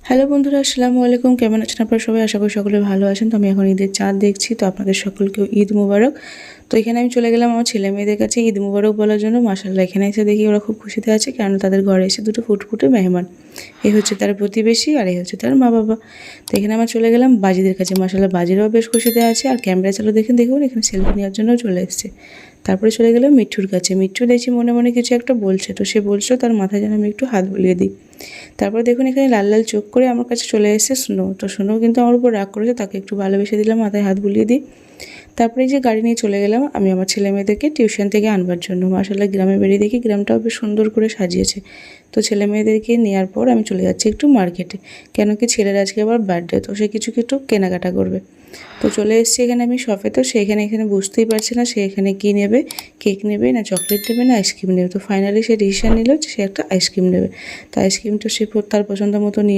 Hello বন্ধুরা, আসসালামু আলাইকুম। কেমন আছেন আপনারা সবাই? আশা করি সকলে ভালো আছেন। তো আমি এখন ঈদের চাঁদ দেখছি, তো আপনাদের সকলকেও ঈদ মুবারক। তো এখানে আমি চলে গেলাম আমার ছেলে মেয়েদের কাছে ঈদ মুবারক বলার জন্য। মাশাআল্লাহ, এখানে এসে দেখি ওরা খুব খুশিতে আছে, কারণ তাদের ঘরে এসে দুটো ফুটফুটে মেহমান। এই হচ্ছে তার প্রতিবেশী আর এই হচ্ছে তার মা বাবা। তো এখানে আমরা চলে গেলাম বাজিদের কাছে। মাশাআল্লাহ, বাজিরাও বেশ খুশিতে আছে, আর ক্যামেরা চালু দেখুন এখানে সেলফি নেওয়ার জন্য চলে এসেছে। তারপরে চলে গেলাম মিঠুর কাছে। মিঠু দেখছি মনে মনে কিছু একটা বলছে, তো সে বলছিল তার মাথায় যেন আমি একটু হাত বুলিয়ে দিই। তারপরে দেখুন এখানে লাল লাল চোখ করে আমার কাছে চলে এসেছে স্নো। তো স্নো কিন্তু আমার উপর রাগ করেছে, তাকে একটু ভালোবেসে দিলাম, মাথায় হাত বুলিয়ে দিই। তারপরে যে গাড়ি নিয়ে চলে গেলাম আমি আমার ছেলে মেয়েদেরকে টিউশন থেকে আনবার জন্য। মাশাআল্লাহ, গ্রামে বেরিয়ে দেখি গ্রামটাও বেশ সুন্দর করে সাজিয়েছে। তো ছেলে মেয়েদেরকে নেওয়ার পর আমি চলে যাচ্ছি একটু মার্কেটে, কেন কি ছেলের আজকে আবার বার্থডে, তো সে কিছু কেনাকাটা করবে। তো চলে এসেছি এখানে আমি শপে। তো এখানে বুঝতেই পারছে না সে এখানে কী নেবে, কেক নেবে না চকলেট নেবে না আইসক্রিম নেবে। তো ফাইনালি সে ডিসিশন নিল যে সে একটা আইসক্রিম নেবে। তো আইসক্রিমটা সে তার পছন্দ মতো নিয়ে